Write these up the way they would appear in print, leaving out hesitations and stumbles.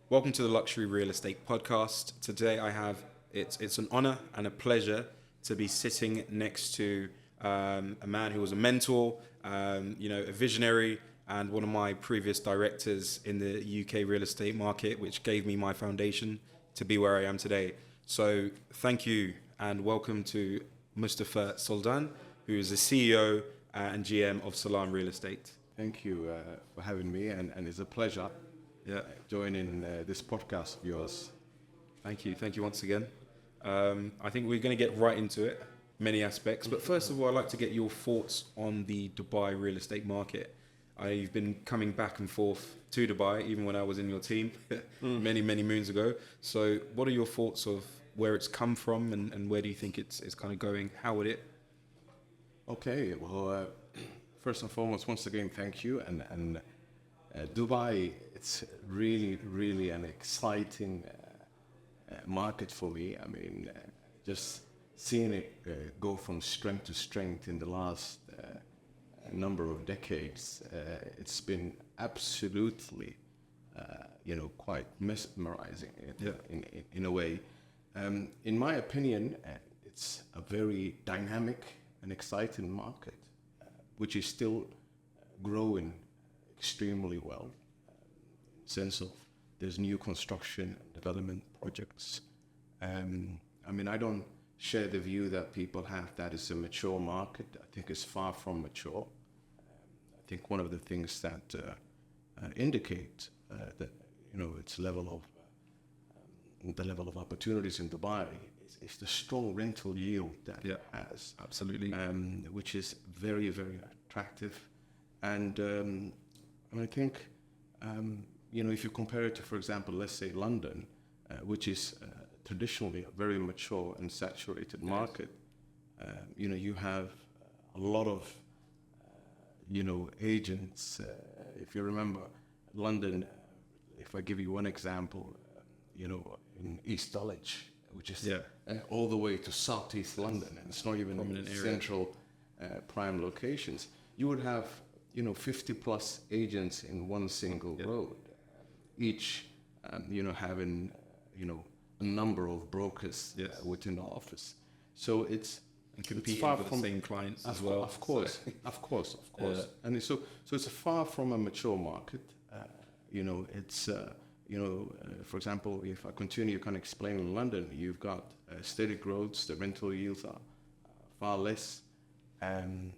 Welcome to the Luxury Real Estate Podcast. Today it's an honor and a pleasure to be sitting next to a man who was a mentor, a visionary, and one of my previous directors in the UK real estate market, which gave me my foundation to be where I am today. So thank you and welcome to Mustafa Sultan, who is the CEO and GM of Salaam Real Estate. Thank you for having me, and it's a pleasure joining this podcast of yours. Thank you once again. I think we're going to get right into it, many aspects. But first of all, I'd like to get your thoughts on the Dubai real estate market. I've been coming back and forth to Dubai, even when I was in your team many moons ago. So what are your thoughts of where it's come from and where do you think it's kind of going? How would it? Okay, well, first and foremost, once again, thank you. And Dubai, it's really an exciting market for me. I mean, just seeing it go from strength to strength in the last number of decades, it's been absolutely, quite mesmerizing in a way. In my opinion, it's a very dynamic and exciting market, which is still growing extremely well. Sense of there's new construction and development projects. I don't share the view that people have that it's a mature market. I think it's far from mature. I think one of the things that indicate that its level of the level of opportunities in Dubai is the strong rental yield that it has. Absolutely. Which is very attractive, and I think if you compare it to, for example, let's say London, which is traditionally a very mature and saturated market, you have a lot of agents. If you remember London, if I give you one example, in East Dulwich, which is all the way to southeast London, and it's not even central prime locations, you would have 50 plus agents in one single road, each having a number of brokers within the office. So it's competing far with from the same clients as well. Of course. And so it's far from a mature market. It's for example, if I continue kind of explaining in London, you've got steady growths. The rental yields are far less, and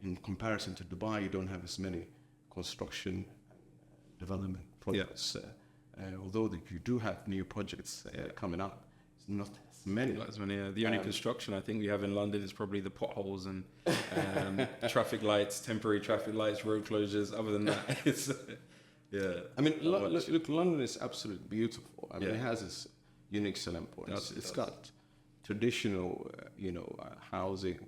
in comparison to Dubai, you don't have as many construction development projects. Although you do have new projects coming up, it's not as many. Not as many. The only construction I think we have in London is probably the potholes and traffic lights, temporary traffic lights, road closures. Other than that, it's look, London is absolutely beautiful. It has its unique selling points. It's got traditional, housing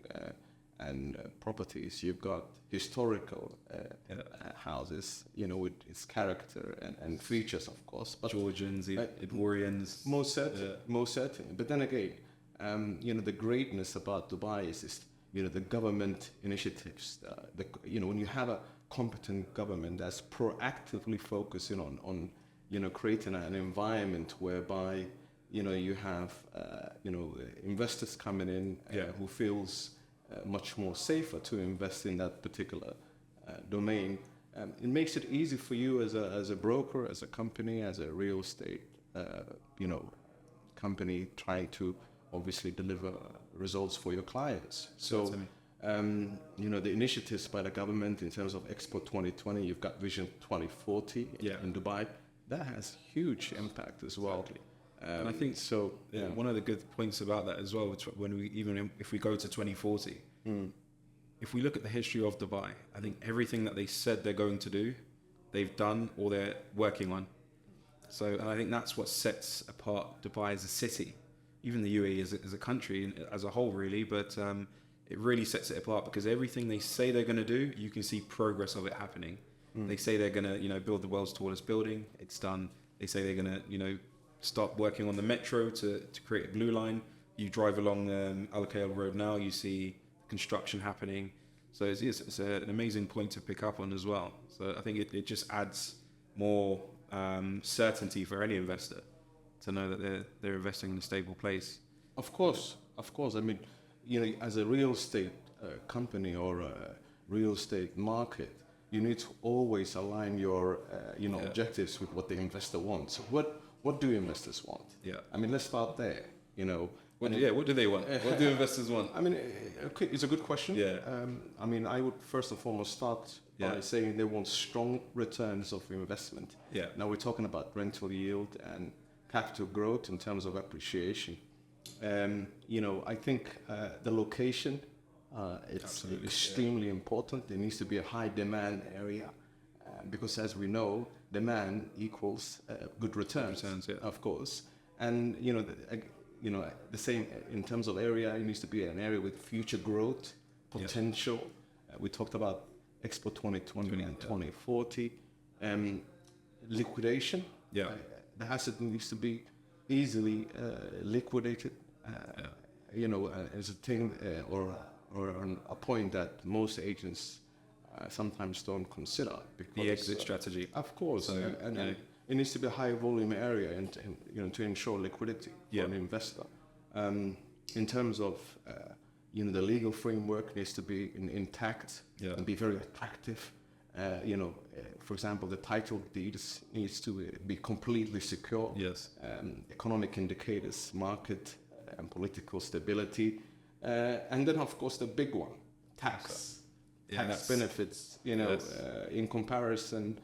and properties. You've got historical houses, with its character and features, of course. But Georgians, Edwardians. Most certainly. But then again, the greatness about Dubai is the government initiatives. When you have a competent government that's proactively focusing on creating an environment whereby you have investors coming in who feels much more safer to invest in that particular domain. It makes it easy for you as a broker, as a company, as a real estate company, trying to obviously deliver results for your clients. So the initiatives by the government in terms of Expo 2020, you've got Vision 2040 in Dubai. That has huge impact as well. Exactly. And I think so. Yeah. One of the good points about that as well, which if we go to 2040, if we look at the history of Dubai, I think everything that they said they're going to do, they've done or they're working on. So, and I think that's what sets apart Dubai as a city, even the UAE as a country as a whole, really. But it really sets it apart because everything they say they're going to do, you can see progress of it happening. They say they're going to, build the world's tallest building. It's done. They say they're going to, start working on the metro to create a blue line. You drive along Al Khail Road now, you see construction happening. So it's an amazing point to pick up on as well. So I think it just adds more certainty for any investor to know that they're investing in a stable place. Of course. I mean, as a real estate company or a real estate market, you need to always align your, objectives with what the investor wants. What do investors want? Yeah. I mean, let's start there. What do they want? What do investors want? I mean, it's a good question. Yeah. I mean, I would first and foremost start by saying they want strong returns of investment. Yeah. Now we're talking about rental yield and capital growth in terms of appreciation. I think the location, it's Absolutely, extremely important. There needs to be a high demand area because, as we know, demand equals good returns. Of course. And the same in terms of area. It needs to be an area with future growth potential. We talked about Expo 2020 and 2040. Liquidation. Yeah. The asset needs to be easily liquidated. As a thing or a point that most agents sometimes don't consider. Because, the exit strategy. Of course. So, and it needs to be a high volume area and to ensure liquidity for an investor. In terms of the legal framework needs to be intact and be very attractive. For example, the title deeds needs to be completely secure. Yes. Economic indicators, market and political stability, and then of course the big one, tax benefits. In comparison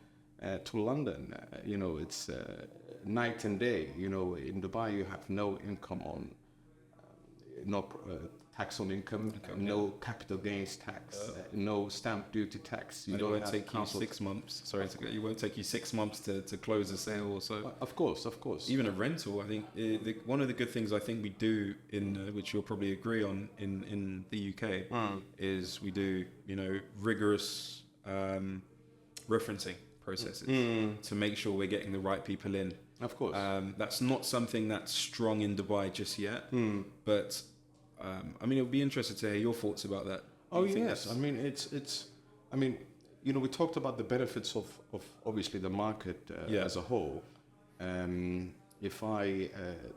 to London, it's night and day. In Dubai you have no income on, tax on income, no capital gains tax, no stamp duty tax. It won't take you 6 months. Sorry, it won't take you 6 months to close a sale or so. Of course. Even a rental, I think one of the good things I think we do which you'll probably agree on in the UK is we do rigorous referencing processes to make sure we're getting the right people in. Of course. That's not something that's strong in Dubai just yet, but it would be interesting to hear your thoughts about that. Oh yes, I mean we talked about the benefits of obviously the market as a whole. If I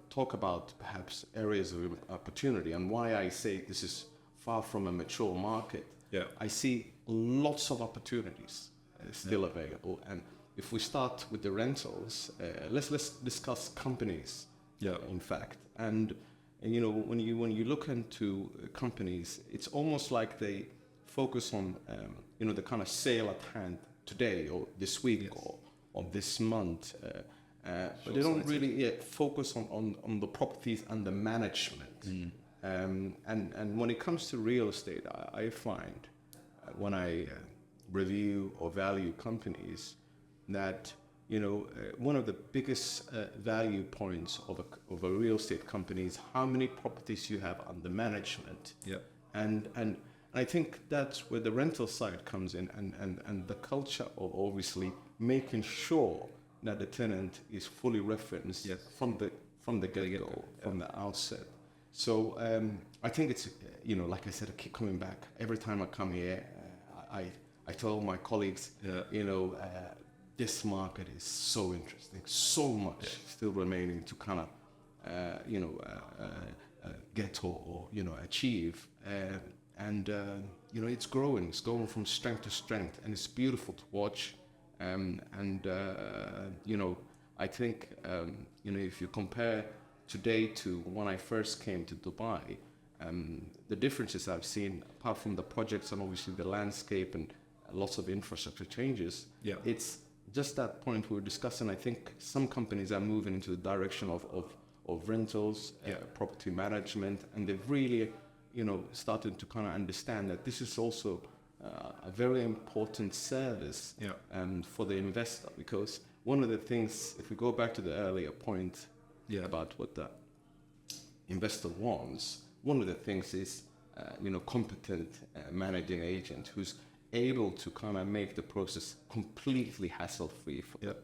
talk about perhaps areas of opportunity and why I say this is far from a mature market, I see lots of opportunities still available. And if we start with the rentals, let's discuss companies. In fact, and when you look into companies, it's almost like they focus on the kind of sale at hand today or this week or this month, but they don't really focus on the properties and the management. And when it comes to real estate, I find when I review or value companies that one of the biggest value points of a real estate company is how many properties you have under management. And I think that's where the rental side comes in, and the culture of obviously making sure that the tenant is fully referenced from the get-go, from the outset. So I think it's like I said, I keep coming back every time I come here. I tell my colleagues, this market is so interesting, so much still remaining to kind of, get or achieve. And it's growing from strength to strength, and it's beautiful to watch. I think, if you compare today to when I first came to Dubai, the differences I've seen, apart from the projects and obviously the landscape and lots of infrastructure changes, it's just that point we were discussing. I think some companies are moving into the direction of rentals, property management, and they've really, started to kind of understand that this is also a very important service for the investor. Because one of the things, if we go back to the earlier point about what the investor wants, one of the things is, competent managing agent who's able to kind of make the process completely hassle-free for them.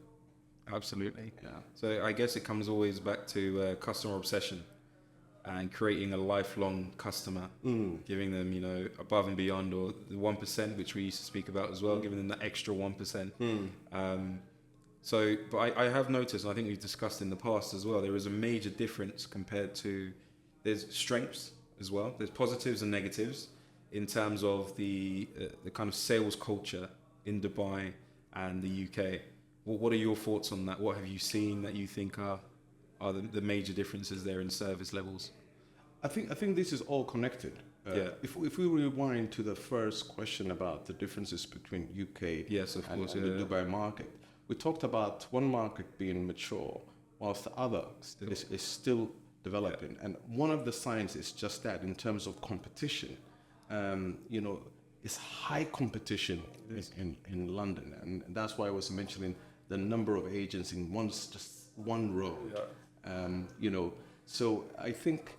Absolutely. So I guess it comes always back to customer obsession and creating a lifelong customer, giving them, above and beyond, or the 1%, which we used to speak about as well, giving them that extra 1%. So, but I have noticed, and I think we've discussed in the past as well, there is a major difference compared to, there's strengths as well, there's positives and negatives in terms of the kind of sales culture in Dubai and the UK. Well, what are your thoughts on that? What have you seen that you think are the major differences there in service levels? I think this is all connected. If we rewind to the first question about the differences between UK Yes, of course, and the Dubai market, we talked about one market being mature, whilst the other is still developing. And one of the signs is just that in terms of competition, it's high competition in London. And that's why I was mentioning the number of agents in just one road. So I think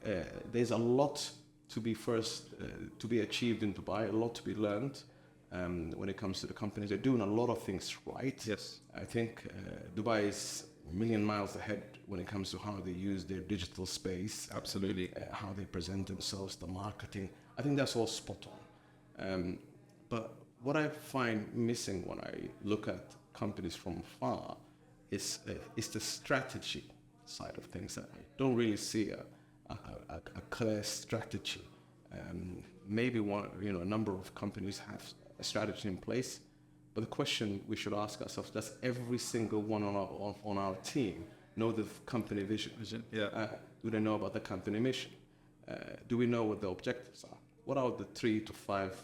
there's a lot to be achieved in Dubai, a lot to be learned when it comes to the companies. They're doing a lot of things right. Yes. I think Dubai is a million miles ahead when it comes to how they use their digital space. Absolutely. How they present themselves, the marketing. I think that's all spot on. But what I find missing when I look at companies from far is the strategy side of things. I don't really see a clear strategy. Maybe a number of companies have a strategy in place, but the question we should ask ourselves: does every single one on our team know the company vision? Yeah. Do they know about the company mission? Do we know what the objectives are? What are the 3 to 5,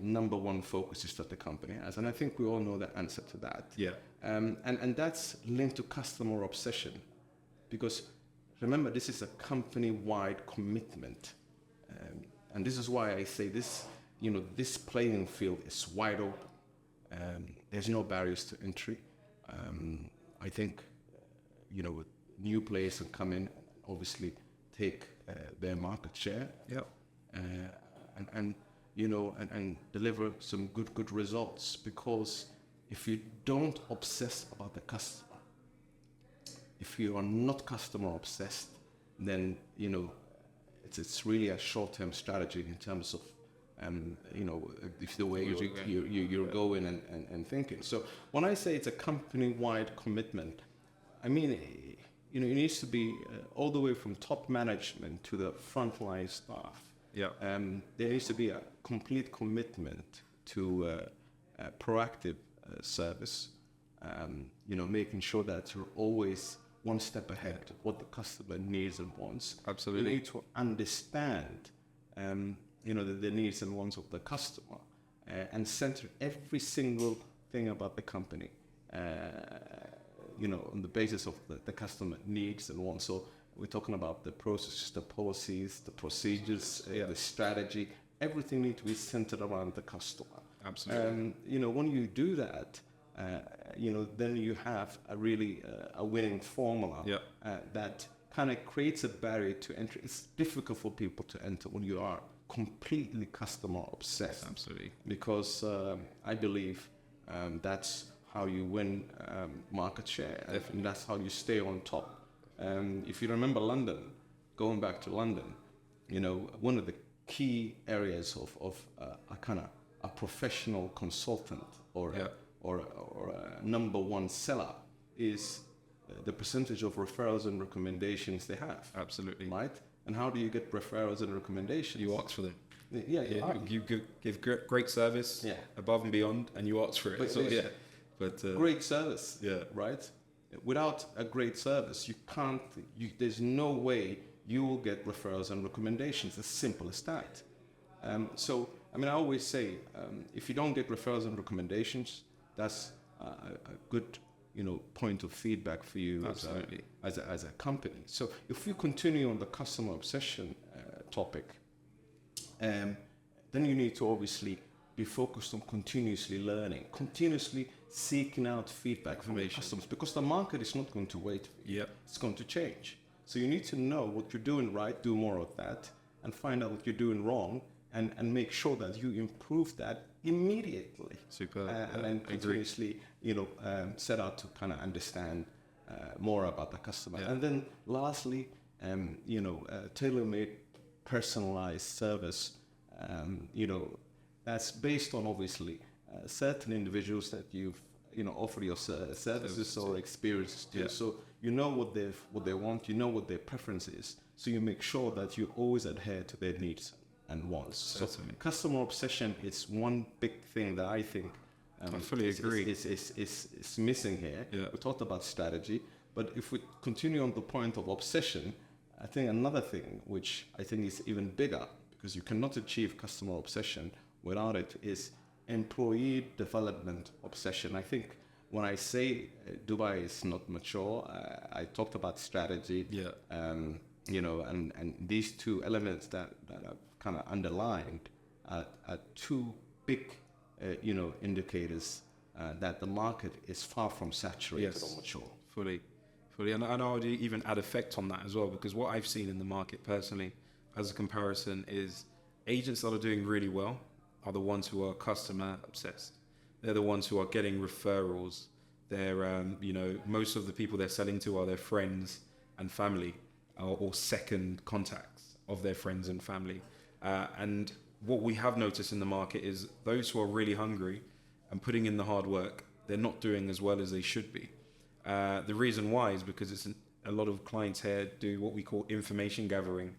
number one focuses that the company has? And I think we all know the answer to that. Yeah. And that's linked to customer obsession, because remember, this is a company-wide commitment, and this is why I say this. This playing field is wide open. There's no barriers to entry. I think, with new players can come in, obviously take their market share. Yeah. And deliver some good results, because if you don't obsess about the customer, if you are not customer obsessed, then it's really a short-term strategy in terms of if the way you're going and thinking. So when I say it's a company-wide commitment, I mean it needs to be all the way from top management to the frontline staff. Yeah. There needs to be a complete commitment to proactive service. Making sure that you're always one step ahead of what the customer needs and wants. Absolutely. You need to understand, the needs and wants of the customer, and center every single thing about the company, on the basis of the customer needs and wants. So we're talking about the processes, the policies, the procedures, the strategy. Everything needs to be centered around the customer. Absolutely. When you do that, then you have a really a winning formula that kind of creates a barrier to entry. It's difficult for people to enter when you are completely customer obsessed. Absolutely. Because I believe that's how you win market share, and that's how you stay on top. If you remember London, going back to London, one of the key areas of a professional consultant or a number one seller is the percentage of referrals and recommendations they have. Absolutely. Right? And how do you get referrals and recommendations? You ask for them. Yeah. You give great service above and beyond, and you ask for it. Great service. Yeah. Right? Without a great service, there's no way you will get referrals and recommendations. As simple as that. I always say, if you don't get referrals and recommendations, that's a good, point of feedback for you as a company. So if we continue on the customer obsession topic, then you need to obviously be focused on continuously learning, continuously seeking out feedback from the customers, because the market is not going to wait for you. It's going to change. So you need to know what you're doing right, do more of that, and find out what you're doing wrong, and make sure that you improve that immediately. Super. And then continuously, set out to kind of understand more about the customer. And then lastly, tailor-made personalized service, that's based on obviously certain individuals that you've offer your services or experiences to. Yeah. So you know what they want, you know what their preference is. So you make sure that you always adhere to their needs and wants. Certainly. So customer obsession is one big thing that I think I fully agree. Is missing here. Yeah. We talked about strategy, but if we continue on the point of obsession, I think another thing which I think is even bigger, because you cannot achieve customer obsession without it, is employee development obsession. I think when I say Dubai is not mature, I talked about strategy. Yeah. And these two elements that are kind of underlined are two big, indicators that the market is far from saturated or mature. Fully. And I would even add effect on that as well, because what I've seen in the market personally, as a comparison, is agents that are doing really well are the ones who are customer obsessed. They're the ones who are getting referrals. They're, most of the people they're selling to are their friends and family, or second contacts of their friends and family. And what we have noticed in the market is those who are really hungry and putting in the hard work, they're not doing as well as they should be. The reason why is because a lot of clients here do what we call information gathering.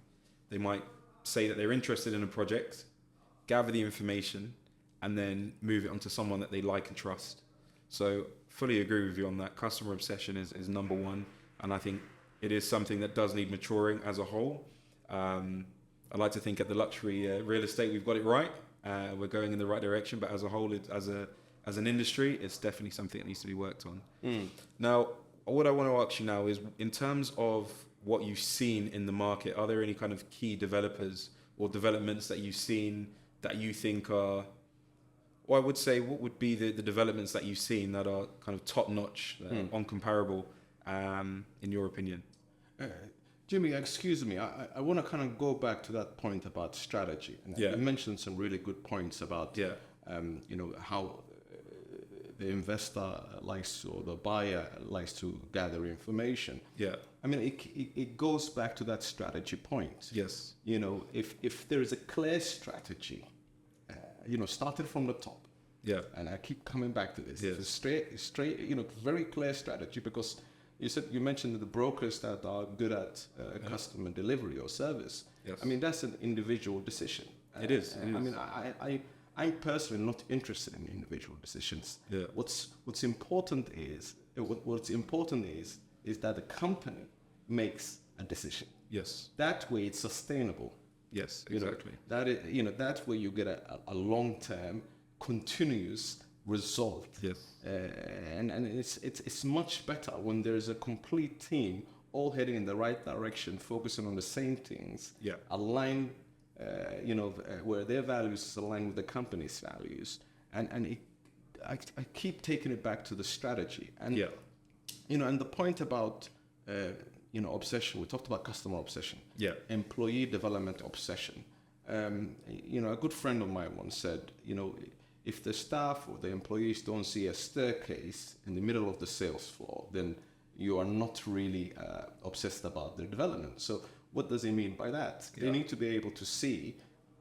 They might say that they're interested in a project, gather the information, and then move it onto someone that they like and trust. So fully agree with you on that. Customer obsession is number one, and I think it is something that does need maturing as a whole. I like to think at the luxury real estate we've got it right. We're going in the right direction, but as a whole, as an industry, it's definitely something that needs to be worked on. Now, what I want to ask you now is, in terms of what you've seen in the market, are there any kind of key developers or developments that you've seen that you think are, or I would say, what would be the developments that you've seen that are kind of top-notch, uncomparable, in your opinion? Jimmy, excuse me. I want to kind of go back to that point about strategy. And you mentioned some really good points about, how the investor likes, or the buyer likes to gather information. Yeah. I mean, it goes back to that strategy point. Yes. If there is a clear strategy, started from the top. Yeah. And I keep coming back to this. Yes. It's a straight, very clear strategy, because you mentioned the brokers that are good at customer delivery or service. Yes. I mean, that's an individual decision. It is. I mean, I'm personally not interested in individual decisions. Yeah. What's important is that the company makes a decision. Yes. That way, it's sustainable. Yes. Exactly. That way you get a long-term, continuous result. Yes. And it's much better when there's a complete team all heading in the right direction, focusing on the same things. Yeah. Aligned. Where their values is aligned with the company's values, and I keep taking it back to the strategy, and and the point about obsession. We talked about customer obsession, employee development obsession. A good friend of mine once said, if the staff or the employees don't see a staircase in the middle of the sales floor, then you are not really obsessed about their development. So what does he mean by that? They need to be able to see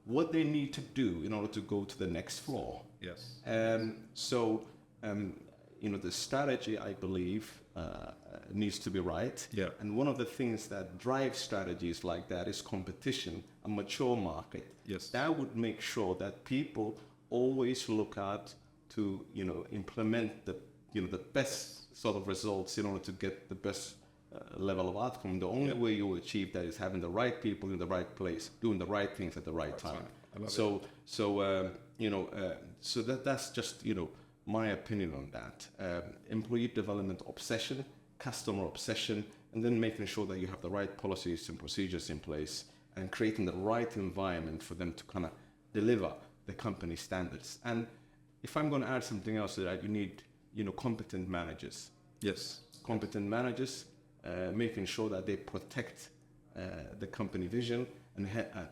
what they need to do in order to go to the next floor. Yes. The strategy, I believe, needs to be right. Yeah. And one of the things that drives strategies like that is competition, a mature market. Yes. That would make sure that people always look out to, implement the best sort of results in order to get the best level of outcome. The only way you will achieve that is having the right people in the right place, doing the right things at the right time. That's just my opinion on that. Employee development obsession, customer obsession, and then making sure that you have the right policies and procedures in place, and creating the right environment for them to kind of deliver the company standards. And if I'm going to add something else to that, you need competent managers. Yes. Competent managers. Making sure that they protect the company vision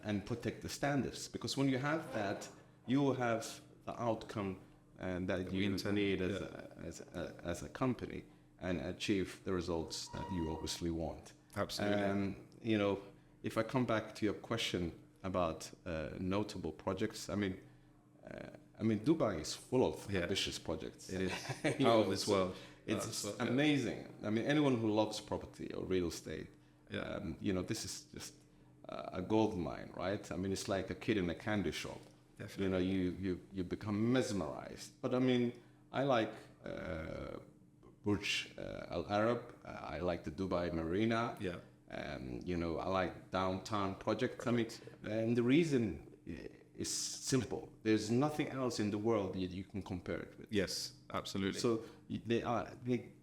and protect the standards. Because when you have that, you will have the outcome that you need as a company, and achieve the results that you obviously want. Absolutely. If I come back to your question about notable projects, I mean, I mean, Dubai is full of Yeah. ambitious projects. It is You out know, of this so world. It's Yeah. amazing. I mean, anyone who loves property or real estate, Yeah. you know, this is just a gold mine, right? I mean, it's like a kid in a candy shop. Definitely. You know, you become mesmerized. But I mean, I like Burj Al Arab. I like the Dubai Marina. Yeah. You know, I like downtown projects. I mean, and the reason is simple. There's nothing else in the world that you can compare it with. Yes, absolutely. So they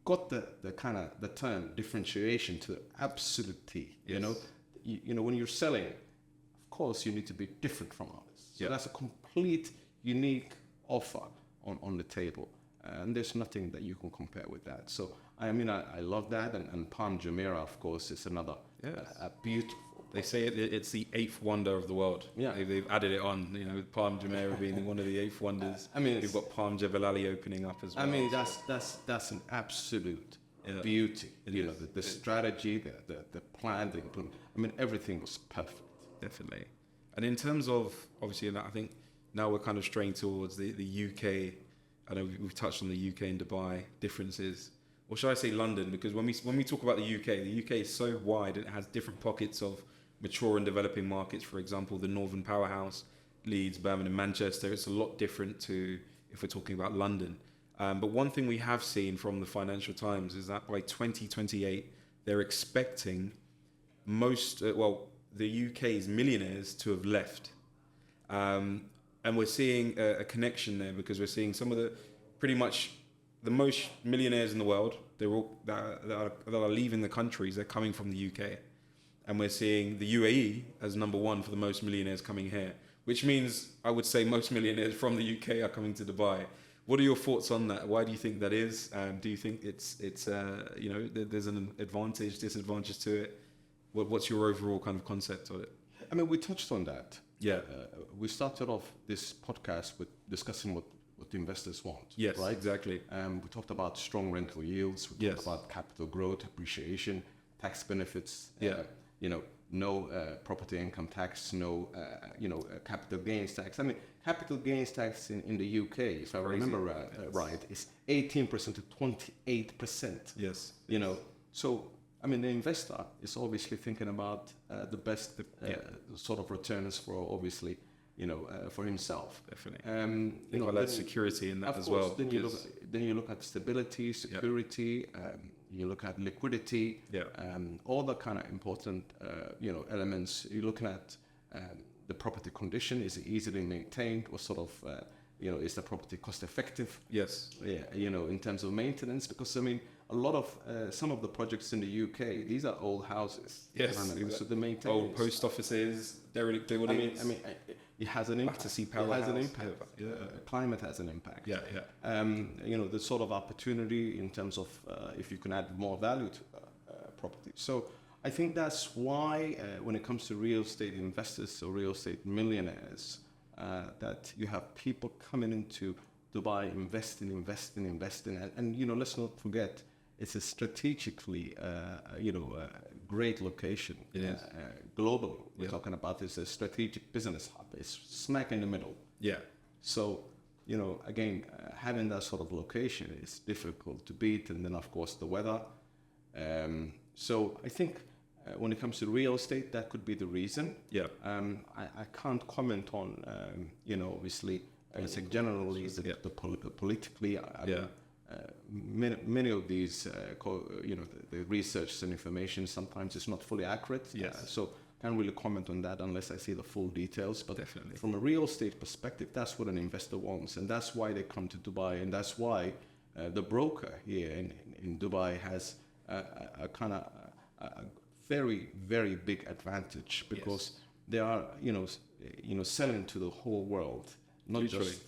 got the kind of the term differentiation to absolute T. You Yes. know, you know, when you're selling, of course you need to be different from others. So Yeah. that's a complete unique offer on the table, and there's nothing that you can compare with that. So I mean, I love that, and Palm Jumeirah, of course, is another Yes. a beautiful. They say it's the eighth wonder of the world. Yeah. They've added it on, you know, with Palm Jumeirah being one of the eighth wonders. I mean, we've got Palm Jebel Ali opening up as well. I mean, that's an absolute Yeah. beauty. It You is. know, the strategy, the plan, the implement. I mean, everything was perfect. Definitely. And in terms of, obviously, I think now we're kind of straying towards the UK. I know we've touched on the UK and Dubai differences. Or should I say London? Because when we talk about the UK is so wide and it has different pockets of mature and developing markets. For example, the Northern Powerhouse, Leeds, Birmingham, Manchester. It's a lot different to if we're talking about London. But one thing we have seen from the Financial Times is that by 2028, they're expecting the UK's millionaires to have left. And we're seeing a connection there because we're seeing some of pretty much the most millionaires in the world, they're all that are leaving the countries, they're coming from the UK. And we're seeing the UAE as number one for the most millionaires coming here, which means I would say most millionaires from the UK are coming to Dubai. What are your thoughts on that? Why do you think that is? Do you think it's you know, there's an advantage, disadvantage to it? What's your overall kind of concept of it? I mean, we touched on that. Yeah. We started off this podcast with discussing what the investors want. Yes, right? exactly. We talked about strong rental yields. We Yes. talked about capital growth, appreciation, tax benefits. Yeah. You know, no property income tax, no capital gains tax. I mean, capital gains tax in the UK, if I remember right, is 18% to 28%. Yes. You know, so I mean, the investor is obviously thinking about the best sort of returns for obviously, you know, for himself. Definitely. You know, that security in that of as course, well. Then you look at stability, security. You look at liquidity. Yeah. All the kind of important, elements. You're looking at the property condition. Is it easily maintained? What sort of, is the property cost effective? Yes. Yeah, you know, in terms of maintenance, because I mean, a lot of some of the projects in the UK, these are old houses. Yes. So the maintenance. Old post offices, derelict buildings. I mean, it has an impact. Battersea It has an Powerhouse. impact. Yeah. Climate has an impact. Yeah. You know, the sort of opportunity in terms of if you can add more value to property. So I think that's why when it comes to real estate investors or real estate millionaires, that you have people coming into Dubai investing, and you know, let's not forget, it's a strategically, great location. It is. Global. We're talking about this a strategic business hub. It's smack in the middle. Yeah. So, you know, again, having that sort of location is difficult to beat, and then of course the weather. So I think when it comes to real estate, that could be the reason. Yeah. I can't comment on, obviously, it's like generally the politically. I mean, many of these, the research and information sometimes is not fully accurate. Yes. So can't really comment on that unless I see the full details. But Definitely. from a real estate perspective, that's what an investor wants, and that's why they come to Dubai, and that's why the broker here in Dubai has a kind of a very, very big advantage, because they are, selling to the whole world, not just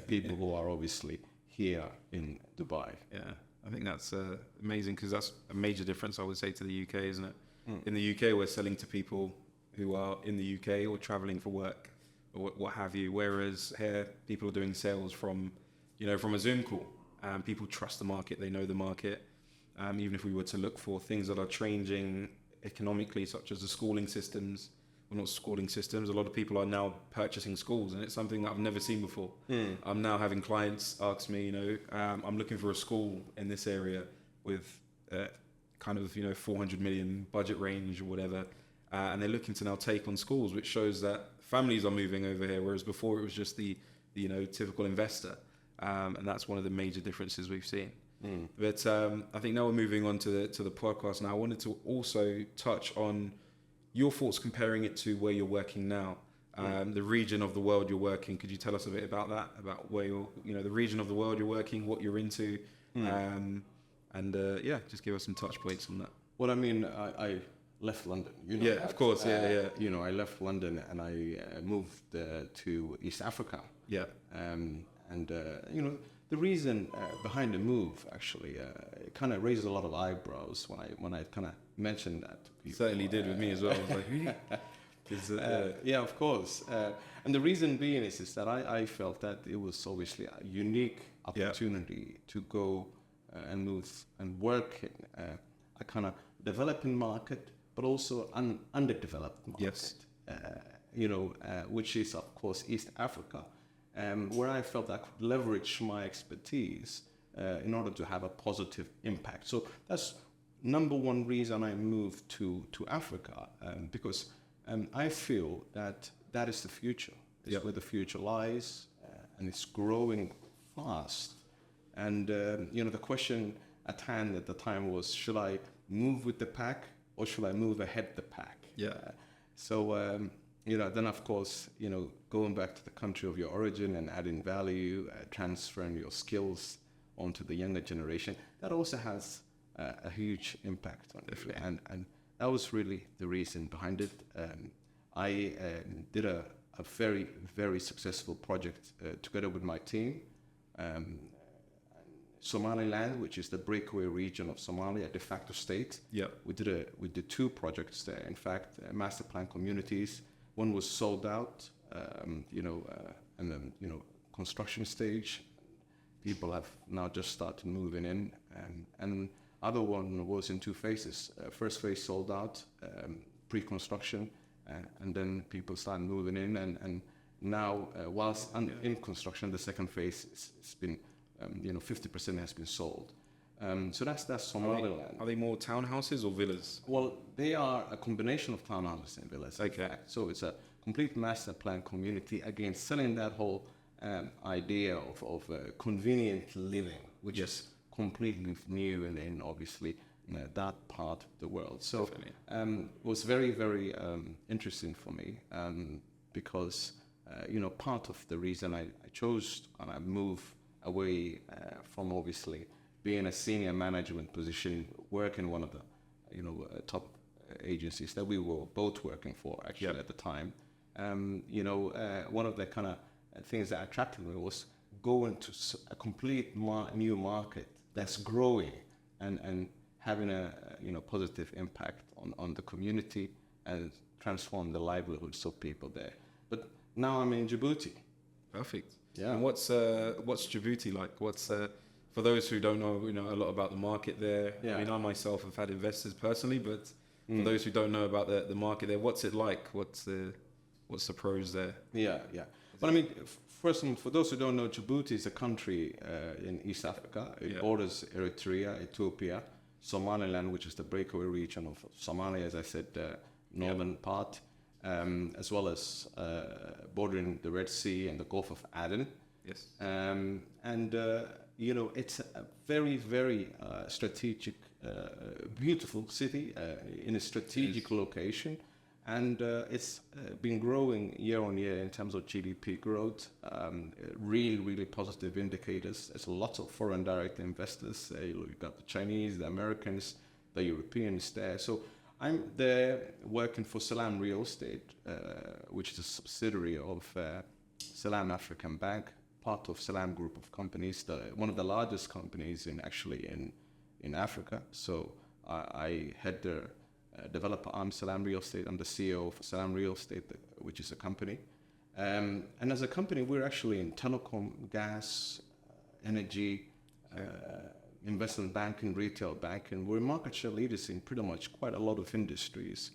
people who are obviously here in Dubai. Yeah, I think that's amazing, because that's a major difference, I would say, to the UK, isn't it? In the UK, we're selling to people who are in the UK or traveling for work or what have you, whereas here people are doing sales from a Zoom call. People trust the market, they know the market. Even if we were to look for things that are changing economically, such as the schooling systems, well, not schooling systems. A lot of people are now purchasing schools, and it's something that I've never seen before. I'm now having clients ask me, I'm looking for a school in this area with kind of 400 million budget range or whatever, and they're looking to now take on schools, which shows that families are moving over here, whereas before it was just the typical investor, and that's one of the major differences we've seen. But I think now we're moving on to the podcast. Now I wanted to also touch on your thoughts comparing it to where you're working now, the region of the world you're working. Could you tell us a bit about that, about where the region of the world you're working, what you're into, just give us some touch points on that. Well, I mean, I left London. Yeah, of course. Yeah. I left London and I moved to East Africa. Yeah. The reason behind the move actually it kind of raised a lot of eyebrows when I kind of mentioned that to people. Certainly did with me as well. I was like, really? Yeah, of course. And the reason being is that I felt that it was obviously a unique opportunity to go and move and work in a kind of developing market, but also an underdeveloped market. Yes. Which is of course East Africa. Where I felt I could leverage my expertise in order to have a positive impact. So that's number one reason I moved to Africa, because I feel that is the future. It's where the future lies, and it's growing fast. And the question at hand at the time was, should I move with the pack or should I move ahead the pack? Yeah. Then of course, going back to the country of your origin and adding value, transferring your skills onto the younger generation, that also has a huge impact on it. And that was really the reason behind it. I did a very, very successful project together with my team. Somaliland, which is the breakaway region of Somalia, de facto state. Yeah. We did two projects there. In fact, master plan communities. One was sold out, and then construction stage. People have now just started moving in, and other one was in two phases. First phase sold out, pre-construction, and then people started moving in, and now whilst in construction, the second phase has been, 50% has been sold. So that's Somaliland. Are they more townhouses or villas? Well, they are a combination of townhouses and villas. Okay. So it's a complete master plan community, again, selling that whole idea of convenient living, which is completely new and obviously that part of the world. So it was very, very interesting for me because, part of the reason I chose and I moved away from obviously being a senior management position, working one of the top agencies that we were both working for actually at the time. One of the kind of things that attracted me was going to a complete new market that's growing and having a positive impact on the community and transform the livelihoods of people there. But now I'm in Djibouti. Perfect. Yeah. And what's Djibouti like? For those who don't know, a lot about the market there. Yeah. I mean, I myself have had investors personally, but for those who don't know about the market there, what's it like? What's the pros there? Yeah. But I mean, first, for those who don't know, Djibouti is a country in East Africa. It borders Eritrea, Ethiopia, Somaliland, which is the breakaway region of Somalia, as I said, northern part, as well as bordering the Red Sea and the Gulf of Aden. Yes. It's a very, very strategic, beautiful city in a strategic location. And it's been growing year on year in terms of GDP growth, really, really positive indicators. There's lots of foreign direct investors. You've got the Chinese, the Americans, the Europeans there. So I'm there working for Salaam Real Estate, which is a subsidiary of Salaam African Bank, part of Salaam Group of companies, one of the largest companies in Africa. So I head the developer arm, Salaam Real Estate. I'm the CEO of Salaam Real Estate, which is a company. And as a company, we're actually in telecom, gas, energy, investment banking, retail banking. We're market share leaders in pretty much quite a lot of industries.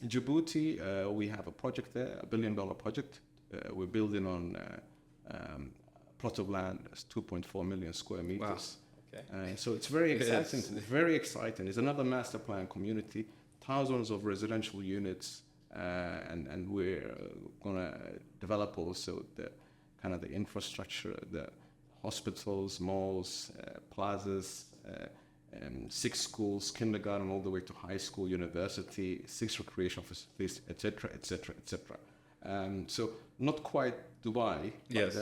In Djibouti, we have a project there, $1 billion project. We're building on plot of land that's 2.4 million square meters. Wow. Okay. So it's very exciting. Yes. Very exciting. It's another master plan community, thousands of residential units, and we're gonna develop also the kind of the infrastructure, the hospitals, malls, plazas, 6 schools, kindergarten all the way to high school, university, 6 recreation facilities, etc., etc., etc. So not quite Dubai, but Yes.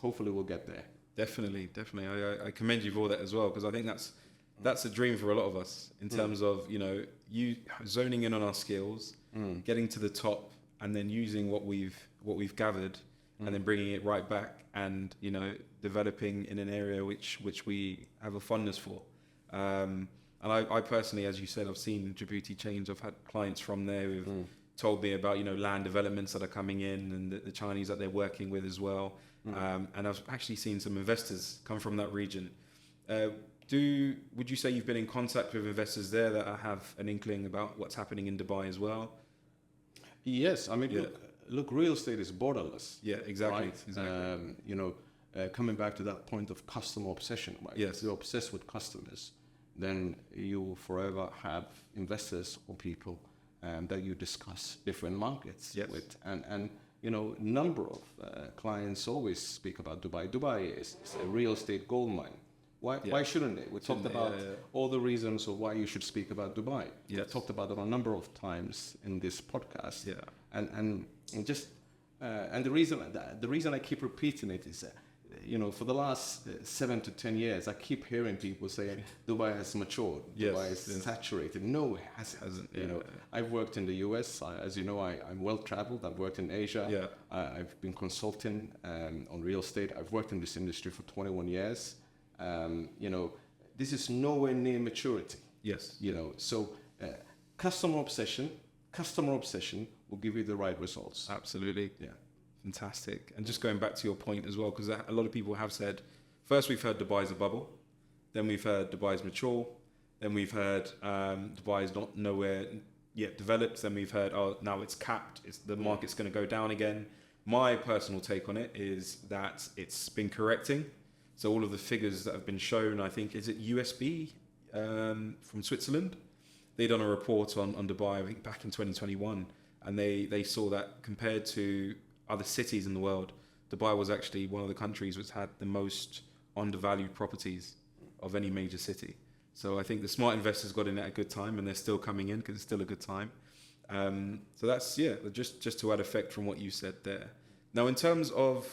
hopefully we'll get there. Definitely. I commend you for that as well, because I think that's a dream for a lot of us in terms of, you know, you zoning in on our skills, getting to the top, and then using what we've gathered, and then bringing it right back, and, you know, developing in an area which we have a fondness for. And I personally, as you said, I've seen Djibouti change. I've had clients from there who've told me about, you know, land developments that are coming in, and the Chinese that they're working with as well. And I've actually seen some investors come from that region. Would you say you've been in contact with investors there that have an inkling about what's happening in Dubai as well? Yes, I mean, look, real estate is borderless. Yeah, exactly. Right? Exactly. You know, coming back to that point of customer obsession, right? Yes. If you're obsessed with customers, then you will forever have investors or people that you discuss different markets with. And you know, number of clients always speak about Dubai. Dubai is a real estate gold mine. Why shouldn't they? We talked about all the reasons of why you should speak about Dubai. Yes. We talked about it a number of times in this podcast. Yeah. And the reason I keep repeating it is, you know, for the last 7 to 10 years, I keep hearing people saying Dubai has matured, Dubai is saturated. No, it hasn't. You know, I've worked in the US. As you know, I'm well traveled. I've worked in Asia. Yeah. I've been consulting on real estate. I've worked in this industry for 21 years. You know, this is nowhere near maturity. Yes. You know, so customer obsession will give you the right results. Absolutely. Yeah. Fantastic. And just going back to your point as well, because a lot of people have said, first we've heard Dubai is a bubble, then we've heard Dubai is mature, then we've heard Dubai is not nowhere yet developed, then we've heard, oh, now it's capped, the market's going to go down again. My personal take on it is that it's been correcting. So all of the figures that have been shown, I think, is it USB from Switzerland? They done a report on Dubai, I think back in 2021, and they saw that compared to other cities in the world, Dubai was actually one of the countries which had the most undervalued properties of any major city. So I think the smart investors got in at a good time, and they're still coming in because it's still a good time. So that's, just to add effect from what you said there. Now, in terms of...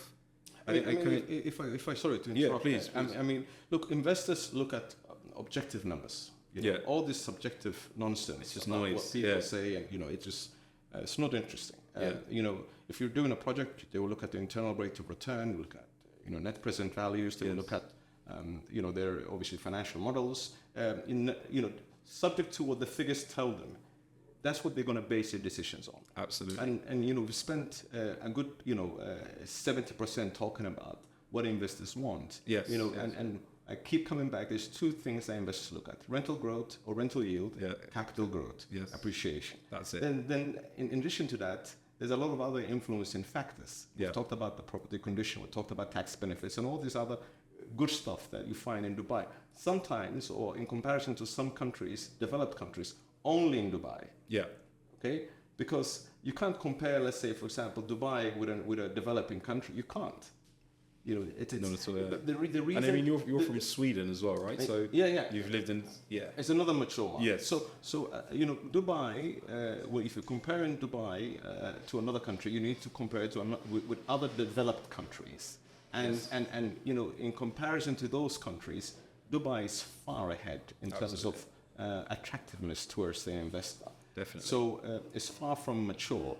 If I sorry to interrupt. Yeah, please. I mean, look, investors look at objective numbers. You know, all this subjective nonsense. It's just noise. What people say, and, you know, it's not interesting. You know, if you're doing a project, they will look at the internal rate of return, look at, you know, net present values, they will look at, you know, their obviously financial models, you know, subject to what the figures tell them. That's what they're going to base their decisions on. Absolutely. And you know, we spent a good, you know, 70% talking about what investors want. Yes. You know, and I keep coming back. There's 2 things that investors look at: rental growth or rental yield, capital growth, appreciation. That's it. Then in addition to that, there's a lot of other influencing factors. We talked about the property condition. We talked about tax benefits and all this other good stuff that you find in Dubai. Sometimes, or in comparison to some countries, developed countries, only in Dubai. Yeah. Okay? Because you can't compare, let's say, for example, Dubai with a developing country. You can't. You know, it's not at all, the reason. And I mean, you're from Sweden as well, right? So you've lived in It's another mature market. Yes. So you know, Dubai. Well, if you're comparing Dubai to another country, you need to compare it to with other developed countries. And you know, in comparison to those countries, Dubai is far ahead in terms of attractiveness towards the investor. Definitely. So it's far from mature.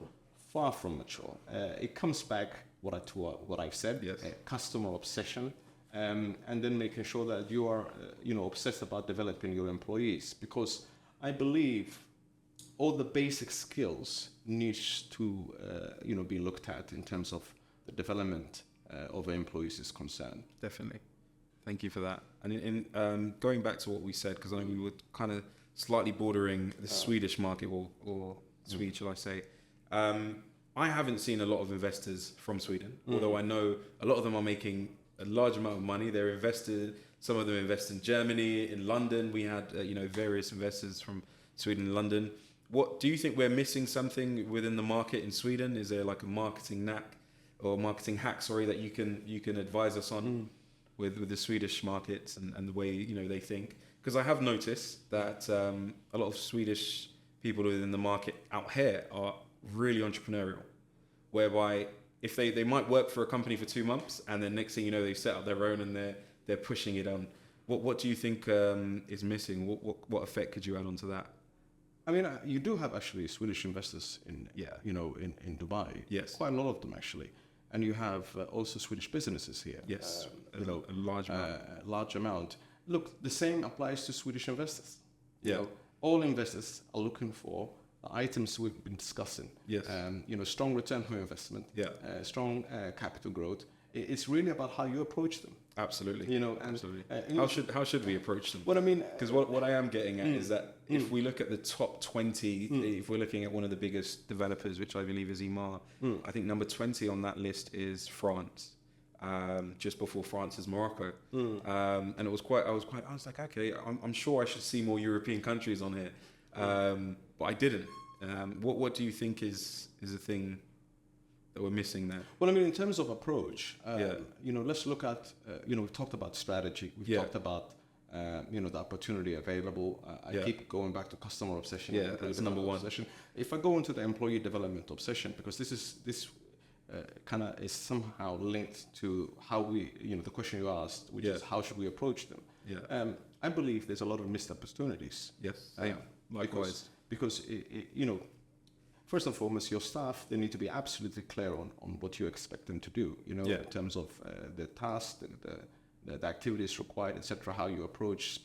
It comes back what I've said, customer obsession, and then making sure that you are, you know, obsessed about developing your employees, because I believe all the basic skills needs to, you know, be looked at in terms of the development of employees is concerned. Definitely. Thank you for that. And in going back to what we said, because I know we were kind of slightly bordering the Swedish market or Swede, shall I say. I haven't seen a lot of investors from Sweden, although I know a lot of them are making a large amount of money. They're invested. Some of them invest in Germany, in London. We had various investors from Sweden and London. What do you think we're missing something within the market in Sweden? Is there like a marketing knack or marketing hack, that you can advise us on with the Swedish markets and the way they think? Because I have noticed that a lot of Swedish people within the market out here are really entrepreneurial, whereby if they might work for a company for 2 months and then next thing you know they've set up their own and they're pushing it on. What do you think is missing? What effect could you add on to that? I mean, you do have actually Swedish investors in Dubai. Yes, quite a lot of them actually, and you have also Swedish businesses here. Yes, a large amount. Large amount. Look, the same applies to Swedish investors. Yeah, all investors are looking for items we've been discussing. Yes, strong return on investment. Yeah, strong capital growth. It's really about how you approach them. Absolutely. Absolutely. How should we approach them? What I mean, because what I am getting at is that if we look at the top 20, if we're looking at one of the biggest developers, which I believe is Imar, I think number 20 on that list is France. Just before France is Morocco. And I was like, okay, I'm sure I should see more European countries on here. But I didn't. What do you think is a thing that we're missing there? Well, I mean, in terms of approach, let's look at, we've talked about strategy. We've talked about, the opportunity available. I keep going back to customer obsession. Yeah, that's number one. Obsession. If I go into the employee development obsession, because this kind of is somehow linked to how we, the question you asked, which is how should we approach them? Yeah. I believe there's a lot of missed opportunities. Yes. Likewise. Because first and foremost, your staff, they need to be absolutely clear on what you expect them to do, in terms of the tasks, the activities required, etc., how you approach,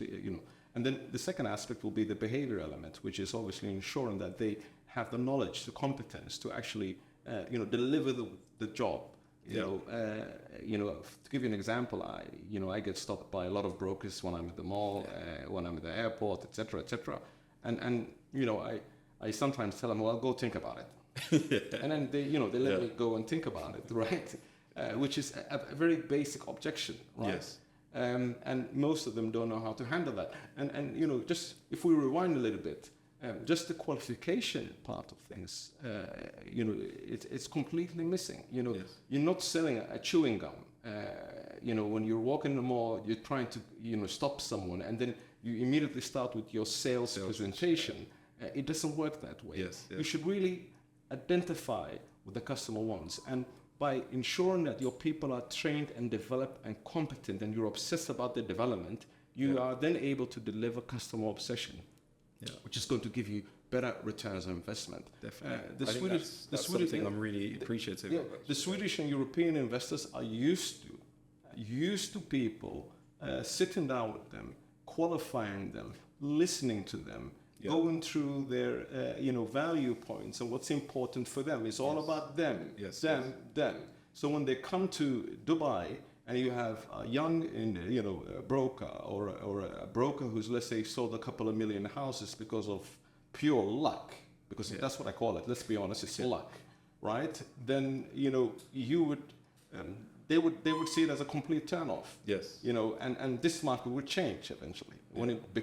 And then the second aspect will be the behavior element, which is obviously ensuring that they have the knowledge, the competence to actually, deliver the job. To give you an example, I get stopped by a lot of brokers when I'm at the mall, when I'm at the airport, etc., etc. And I sometimes tell them, well, go think about it. And then they let me go and think about it, right? Which is a very basic objection, right? Yes. And most of them don't know how to handle that. And just if we rewind a little bit, just the qualification part of things, it's completely missing. You're not selling a chewing gum. When you're walking in the mall, you're trying to stop someone, and then you immediately start with your sales presentation. It doesn't work that way. Yes. You should really identify what the customer wants, and by ensuring that your people are trained and developed and competent, and you're obsessed about their development, you are then able to deliver customer obsession, which is going to give you better returns on investment. Definitely. That's something I'm really appreciative of. The Swedish and European investors are used to people sitting down with them, qualifying them, listening to them, going through their value points and what's important for them. It's all about them, them. So when they come to Dubai and you have a young broker or a broker who's, let's say, sold a couple of million houses because of pure luck, because that's what I call it, let's be honest, it's luck, right? Then you would they would see it as a complete turnoff. Yes. And this market would change eventually when it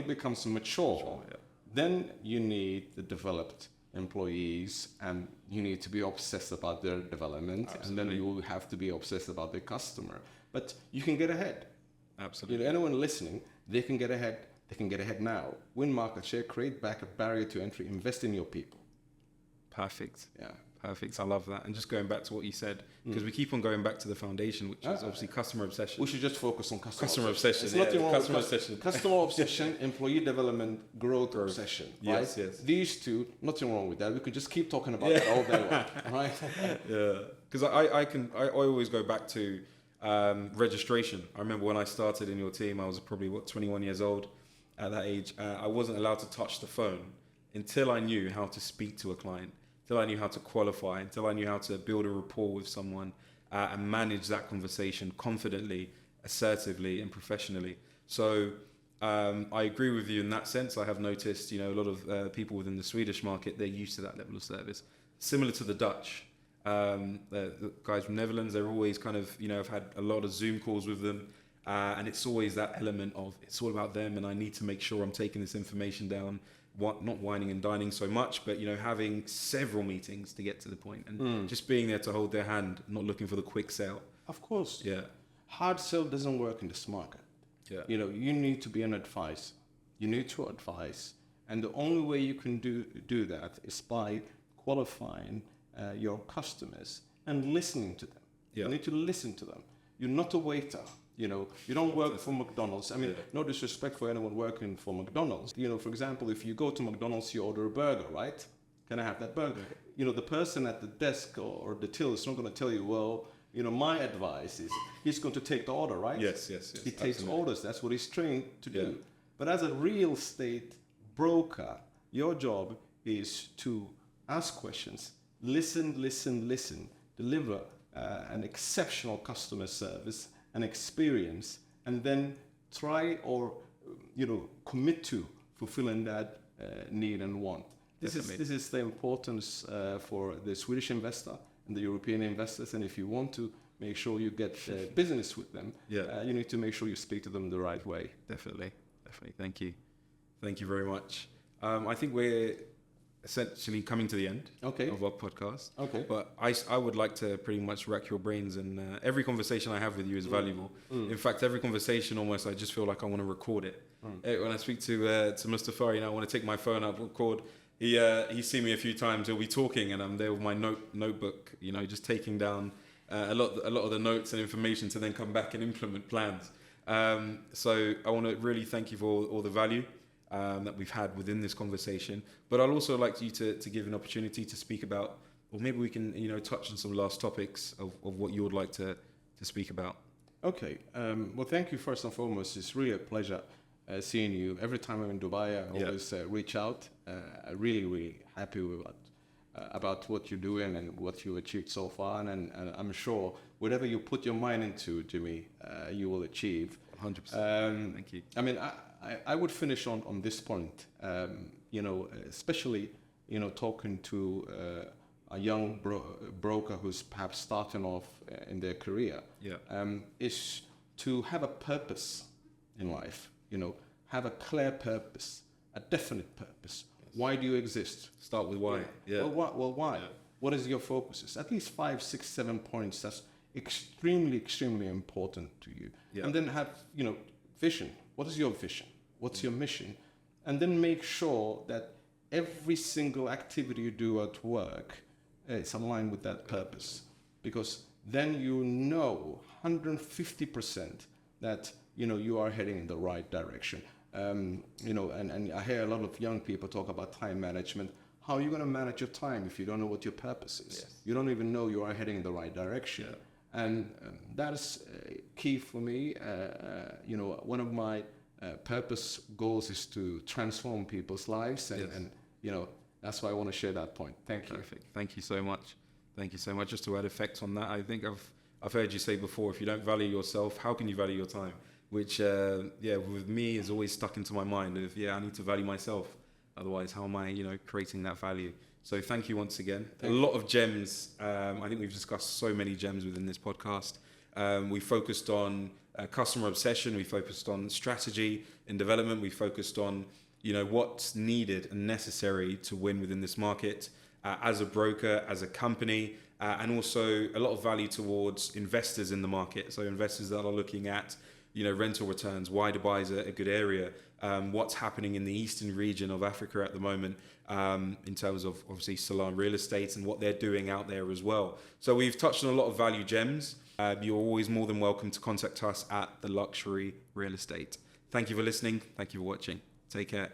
becomes mature. Then you need the developed employees, and you need to be obsessed about their development. Absolutely. And then you will have to be obsessed about the customer. But you can get ahead. Absolutely. Anyone listening, they can get ahead. They can get ahead now. Win market share, create back a barrier to entry, invest in your people. Perfect. Yeah. Perfect. I love that. And just going back to what you said, because we keep on going back to the foundation, which is obviously customer obsession. We should just focus on customer obsession. There's nothing wrong with obsession. Customer obsession, employee development, growth obsession. Right? Yes. These two, nothing wrong with that. We could just keep talking about that all day long, right? Yeah. Because I always go back to registration. I remember when I started in your team, I was probably 21 years old at that age. I wasn't allowed to touch the phone until I knew how to speak to a client, until I knew how to qualify, until I knew how to build a rapport with someone and manage that conversation confidently, assertively, and professionally. So I agree with you in that sense. I have noticed, a lot of people within the Swedish market, they're used to that level of service. Similar to the Dutch. The guys from Netherlands, they're always kind of, I've had a lot of Zoom calls with them. And it's always that element of it's all about them and I need to make sure I'm taking this information down, not whining and dining so much, but, having several meetings to get to the point and just being there to hold their hand, not looking for the quick sale. Of course. Yeah. Hard sell doesn't work in this market. Yeah. You need to be an advisor. You need to advise. And the only way you can do that is by qualifying your customers and listening to them. Yeah. You need to listen to them. You're not a waiter. You don't work for McDonald's. I mean, no disrespect for anyone working for McDonald's. For example, if you go to McDonald's, you order a burger, right? Can I have that burger? The person at the desk or the till is not going to tell you, well, my advice is he's going to take the order, right? Yes. He takes Absolutely. orders. That's what he's trained to do. Yeah. But as a real estate broker, your job is to ask questions, listen, deliver an exceptional customer service and experience, and then try or commit to fulfilling that need and want. This is the importance for the Swedish investor and the European investors. And if you want to make sure you get business with them, you need to make sure you speak to them the right way. Definitely. Thank you very much. I think we're essentially coming to the end of our podcast. Okay. But I would like to pretty much rack your brains, and every conversation I have with you is valuable. In fact, every conversation almost I just feel like I want to record it. When I speak to Mustafa, I want to take my phone out, record. He's seen me a few times. He'll be talking, and I'm there with my notebook, just taking down a lot of the notes and information to then come back and implement plans. So I want to really thank you for all the value that we've had within this conversation. But I'd also like you to give an opportunity to speak about, or maybe we can, touch on some last topics of what you would like to speak about. Okay. Well, thank you first and foremost. It's really a pleasure seeing you. Every time I'm in Dubai, I always reach out. Really happy with about what you're doing and what you've achieved so far. And I'm sure whatever you put your mind into, Jimmy, you will achieve. 100%. Thank you. I mean, I would finish on this point, especially, talking to a young broker who's perhaps starting off in their career, is to have a purpose in life, have a clear purpose, a definite purpose. Yes. Why do you exist? Start with why. Yeah. Well, why? Yeah. What is your focus? At least 5, 6, 7 points. That's extremely important to you. Yeah. And then have, vision. What is your vision? What's your mission? And then make sure that every single activity you do at work is aligned with that purpose. Because then 150% that, you are heading in the right direction. And I hear a lot of young people talk about time management. How are you going to manage your time if you don't know what your purpose is? Yes. You don't even know you are heading in the right direction. Yeah. And that is key for me. One of my purpose goals is to transform people's lives, and that's why I want to share that point. Thank you. Perfect. Thank you so much. Just to add effect on that, I think I've heard you say before, if you don't value yourself, how can you value your time? Which with me is always stuck into my mind of I need to value myself. Otherwise, how am I creating that value? So thank you once again. A lot of gems. I think we've discussed so many gems within this podcast. We focused on customer obsession. We focused on strategy and development. We focused on, what's needed and necessary to win within this market as a broker, as a company, and also a lot of value towards investors in the market. So investors that are looking at, rental returns, why Dubai is a good area, what's happening in the eastern region of Africa at the moment, in terms of obviously Salaam real estate and what they're doing out there as well. So we've touched on a lot of value gems. You're always more than welcome to contact us at The Luxury Real Estate. Thank you for listening. Thank you for watching. Take care.